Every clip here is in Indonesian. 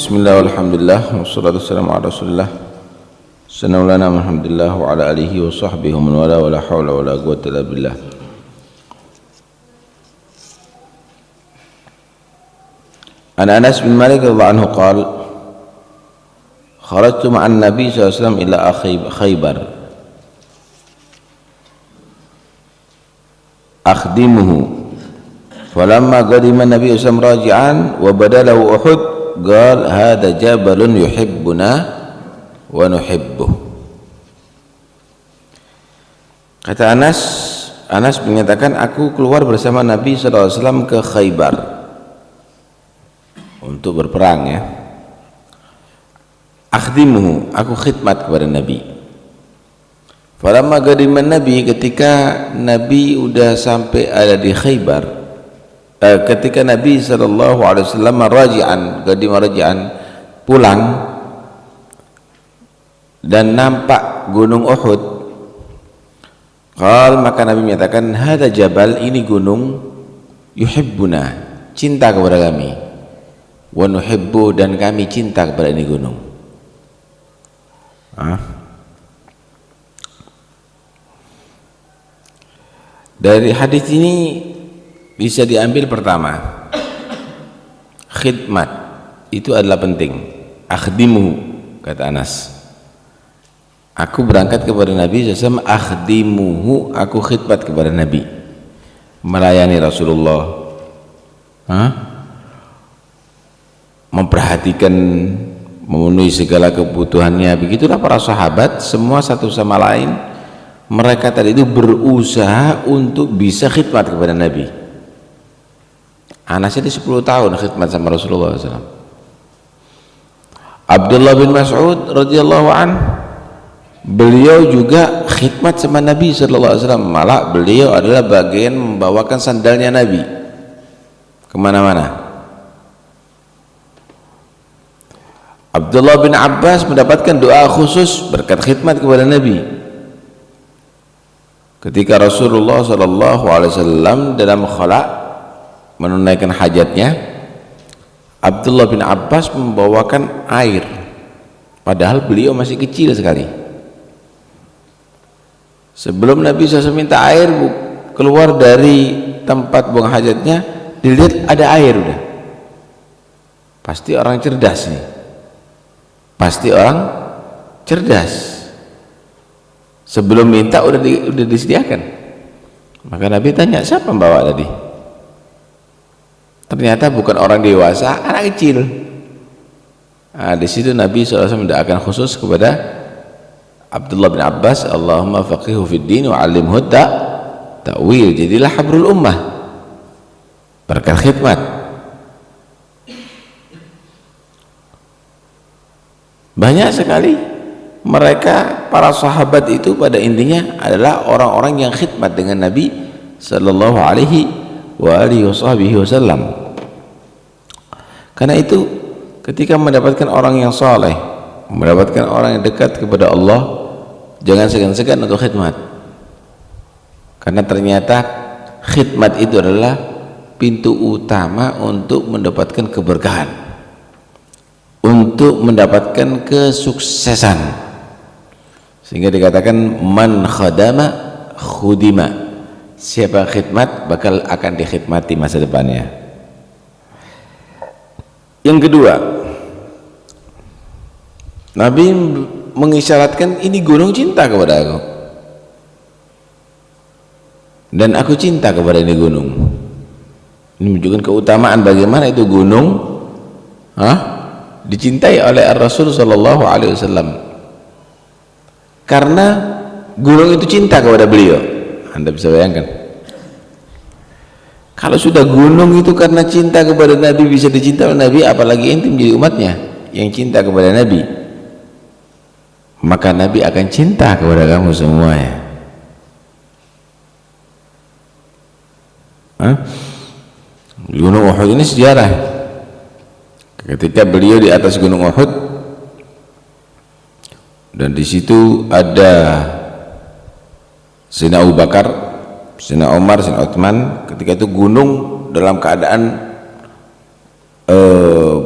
Bismillah walhamdulillah wassalatu wassalamu ala rasulillah sanawlana alhamdulillah wa ala alihi wa sahbihi wa man wala wa la hawla wa la quwwata illa billah. An Anas bin Malik radhiyallahu anhu qala kharajtu ma'an nabi sallallahu alaihi wasallam ila Khaybar akhdimuhu falamma qadima nabi sallallahu alaihi wasallam raji'an wa badalahu Uhud qal hadha jabalun yuhibbuna wa nuhibbuh. Kata Anas menyatakan aku keluar bersama Nabi SAW ke Khaybar untuk berperang ya. Akhdimuhu, aku khidmat kepada Nabi. Falamma qadima Nabi, ketika Nabi udah sampai ada di Khaybar, ketika Nabi SAW raji'an pulang dan nampak gunung Uhud, maka Nabi menyatakan hadza jabal, ini gunung, yuhibbuna, cinta kepada kami, wa nuhibbu, dan kami cinta kepada ini gunung. Dari hadis ini bisa diambil pertama, khidmat itu adalah penting. Akhdimuhu, kata Anas, aku berangkat kepada Nabi SAW, akhdimuhu, aku khidmat kepada Nabi, melayani Rasulullah, memperhatikan, memenuhi segala kebutuhannya. Begitulah para sahabat, semua satu sama lain, mereka tadi itu berusaha untuk bisa khidmat kepada Nabi. Anas ini 10 tahun khidmat sama Rasulullah SAW. Abdullah bin Mas'ud radhiyallahu an, beliau juga khidmat sama Nabi SAW. Malah beliau adalah bagian membawakan sandalnya Nabi kemana-mana. Abdullah bin Abbas mendapatkan doa khusus berkat khidmat kepada Nabi. Ketika Rasulullah SAW dalam khala menunaikan hajatnya, Abdullah bin Abbas membawakan air, padahal beliau masih kecil sekali. Sebelum Nabi SAW minta air, keluar dari tempat buang hajatnya, dilihat ada air udah. Pasti orang cerdas nih, pasti orang cerdas. Sebelum minta udah disediakan. Maka Nabi tanya, siapa membawa tadi? Ternyata bukan orang dewasa, anak kecil. Di situ Nabi SAW mendoakan khusus kepada Abdullah bin Abbas, Allahumma faqihu fid din wa 'allimhu ta'wil. Jadilah habrul ummah berkat khidmat. Banyak sekali mereka, para sahabat itu pada intinya adalah orang-orang yang khidmat dengan Nabi sallallahu alaihi wasallam. Karena itu ketika mendapatkan orang yang saleh, mendapatkan orang yang dekat kepada Allah, jangan segan-segan untuk khidmat. Karena ternyata khidmat itu adalah pintu utama untuk mendapatkan keberkahan, untuk mendapatkan kesuksesan. Sehingga dikatakan man khadama khudima, siapa khidmat bakal akan dikhidmati masa depannya. Yang kedua, Nabi mengisyaratkan ini gunung cinta kepada aku, dan aku cinta kepada ini gunung. Ini menunjukkan keutamaan bagaimana itu gunung dicintai oleh Rasul sallallahu alaihi wasallam, karena gunung itu cinta kepada beliau. Anda bisa bayangkan, kalau sudah gunung itu karena cinta kepada Nabi bisa dicinta oleh Nabi, apalagi ente menjadi umatnya yang cinta kepada Nabi, maka Nabi akan cinta kepada kamu semuanya. Gunung Uhud ini sejarah. Ketika beliau di atas gunung Uhud, dan di situ ada Sayyidina Abu Bakar, Sayyidina Umar, Sayyidina Utsman. Ketika itu gunung dalam keadaan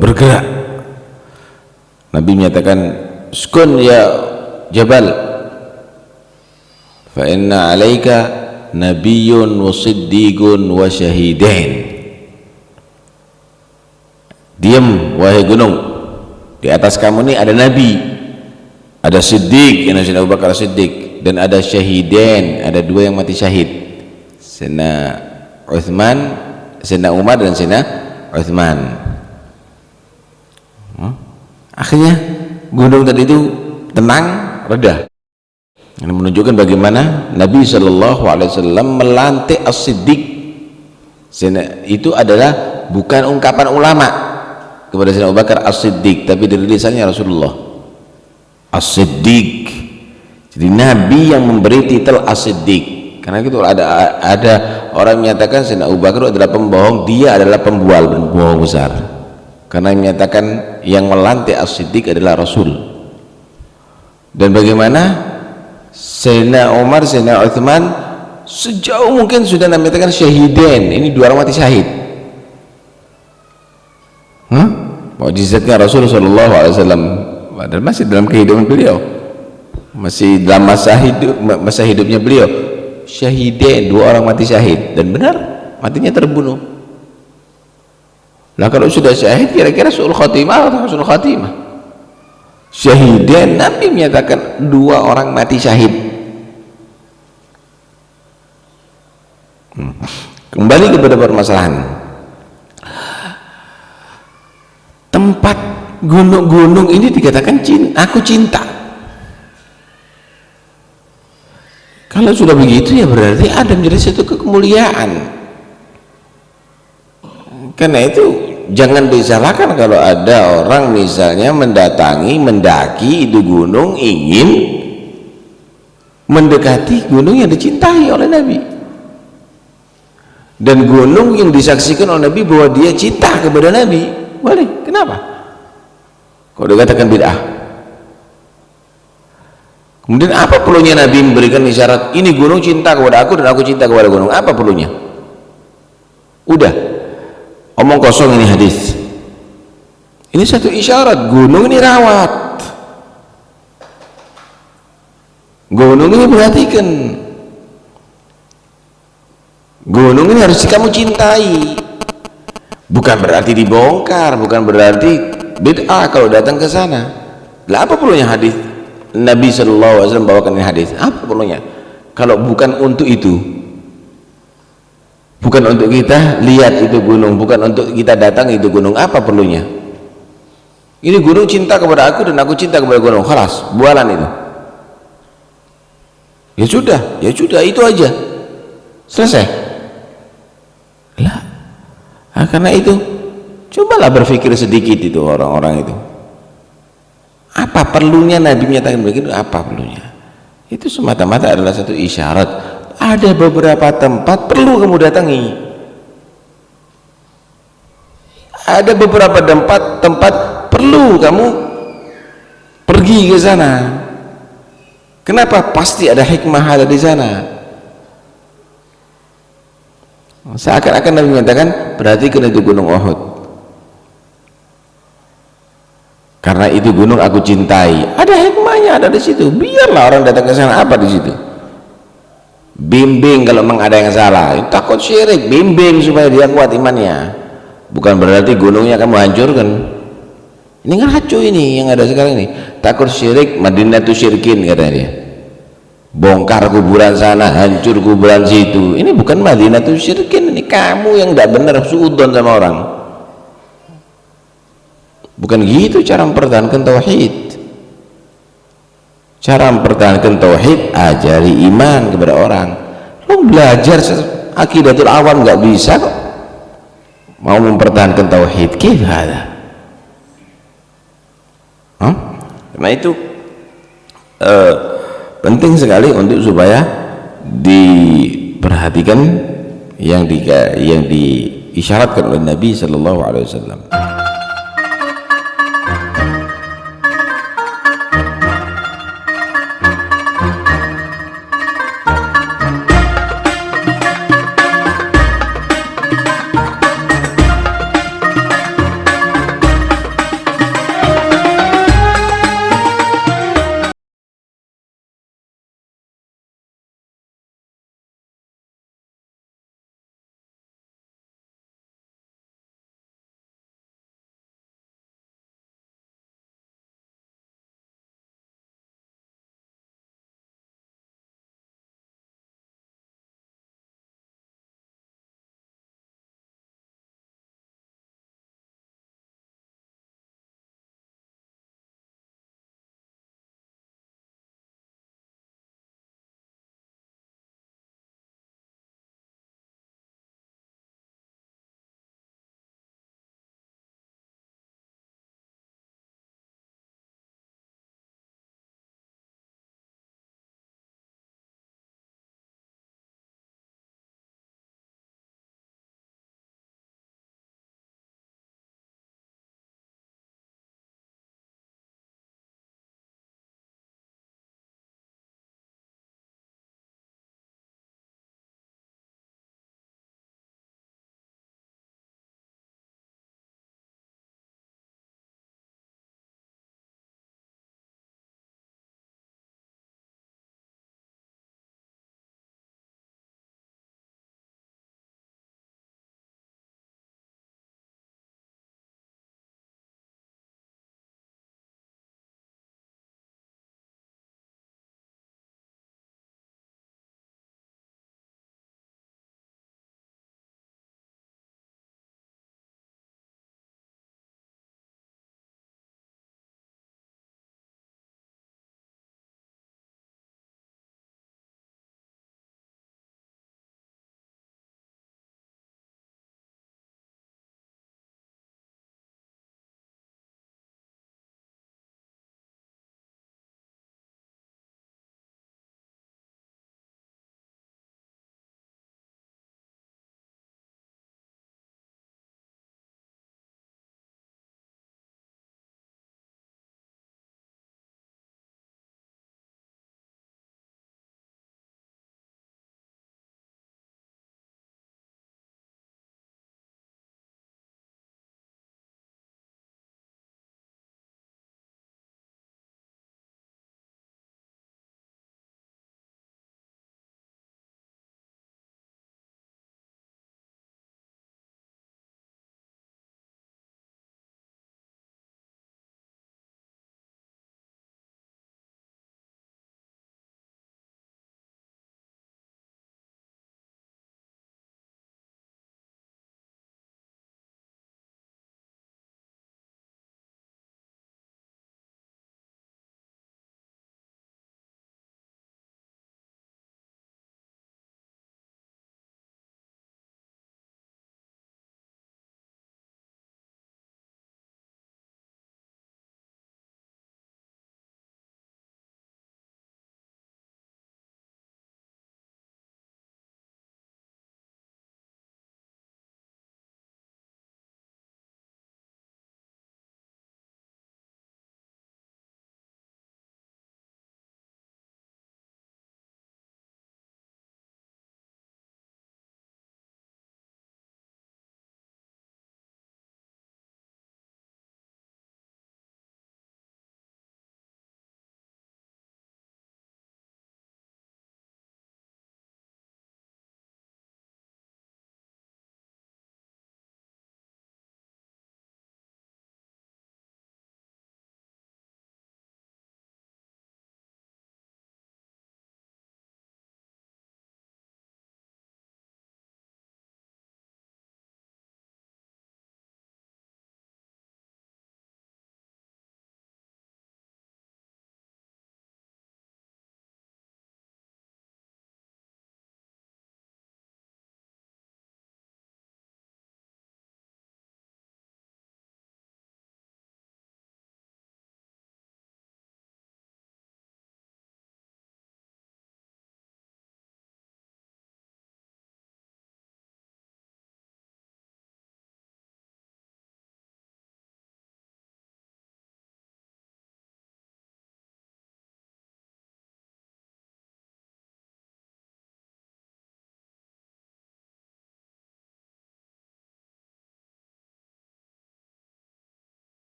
bergerak, Nabi menyatakan, "Uskun ya Jabal, fa inna 'alaika nabiyyun wa siddiqun wa syahidain." Diam wahai gunung, di atas kamu ini ada nabi, ada siddiq, yang Sayyidina Abu Bakar Siddiq, dan ada syahidain, ada dua yang mati syahid, Sayyidina Uthman, Sayyidina Umar dan Sayyidina Uthman. Akhirnya gunung tadi itu tenang, reda. Ini menunjukkan bagaimana Nabi SAW melantik as-siddiq. Itu adalah bukan ungkapan ulama kepada Sayyidina Abu Bakar as-siddiq, tapi dari lisannya Rasulullah as-siddiq. Jadi Nabi yang memberi titel as-siddiq. Karena itu ada orang menyatakan Sayyidina Abu Bakar adalah pembohong, dia adalah pembohong besar. Karena yang menyatakan yang melantik as-siddiq adalah Rasul. Dan bagaimana Sayyidina Umar, Sayyidina Uthman sejauh mungkin sudah menyatakan syahidain, ini dua orang mati syahid. Mukjizatnya Rasul sallallahu alaihi wasallam dan masih dalam kehidupan beliau, masih dalam masa hidupnya beliau, syahidain, dua orang mati syahid, dan benar matinya terbunuh. Nah kalau sudah syahid kira-kira su'ul khatimah atau husnul khatimah? Syahidain, Nabi menyatakan dua orang mati syahid. Kembali kepada permasalahan tempat gunung-gunung ini dikatakan aku cinta. Kalau sudah begitu ya berarti ada menjadi satu kemuliaan. Karena itu jangan disalahkan kalau ada orang misalnya mendaki itu gunung, ingin mendekati gunung yang dicintai oleh Nabi, dan gunung yang disaksikan oleh Nabi bahwa dia cinta kepada Nabi. Boleh, kenapa? Kalau dikatakan bid'ah. Kemudian apa perlunya Nabi memberikan isyarat ini gunung cinta kepada aku dan aku cinta kepada gunung? Apa perlunya? Udah omong kosong ini hadis. Ini satu isyarat, gunung ini rawat, gunung ini perhatikan, gunung ini harus kamu cintai. Bukan berarti dibongkar, bukan berarti bid'ah kalau datang ke sana. Lah apa perlunya hadis Nabi SAW bawakan ini hadis? Apa perlunya? Kalau bukan untuk itu, bukan untuk kita lihat itu gunung, bukan untuk kita datang itu gunung, apa perlunya? Ini gunung cinta kepada aku dan aku cinta kepada gunung, khalas, bualan itu. Ya sudah itu aja, selesai. Lah, karena itu cobalah berpikir sedikit itu orang-orang itu. Apa perlunya Nabi menyatakan begitu? Apa perlunya? Itu semata-mata adalah satu isyarat. Ada beberapa tempat perlu kamu datangi. Ada beberapa tempat perlu kamu pergi ke sana. Kenapa? Pasti ada hikmah ada di sana. Seakan-akan Nabi menyatakan, perhatikan itu gunung Uhud, karena itu gunung aku cintai. Ada hikmahnya ada di situ. Biarlah orang datang ke sana. Apa di situ? Bimbing kalau memang ada yang salah. Takut syirik, bimbing supaya dia kuat imannya. Bukan berarti gunungnya kamu hancurkan. Ini ngaco ini yang ada sekarang ini. Takut syirik, Madinatu syirkin katanya dia. Bongkar kuburan sana, hancur kuburan situ. Ini bukan Madinatu syirkin, ini kamu yang tidak benar suudon sama orang. Bukan gitu cara mempertahankan tauhid. Cara mempertahankan tauhid, ajari iman kepada orang. Lo belajar akidatul awam nggak bisa kok. Mau mempertahankan tauhid, gimana? Karena itu penting sekali untuk supaya diperhatikan yang diisyaratkan oleh Nabi Sallallahu Alaihi Wasallam.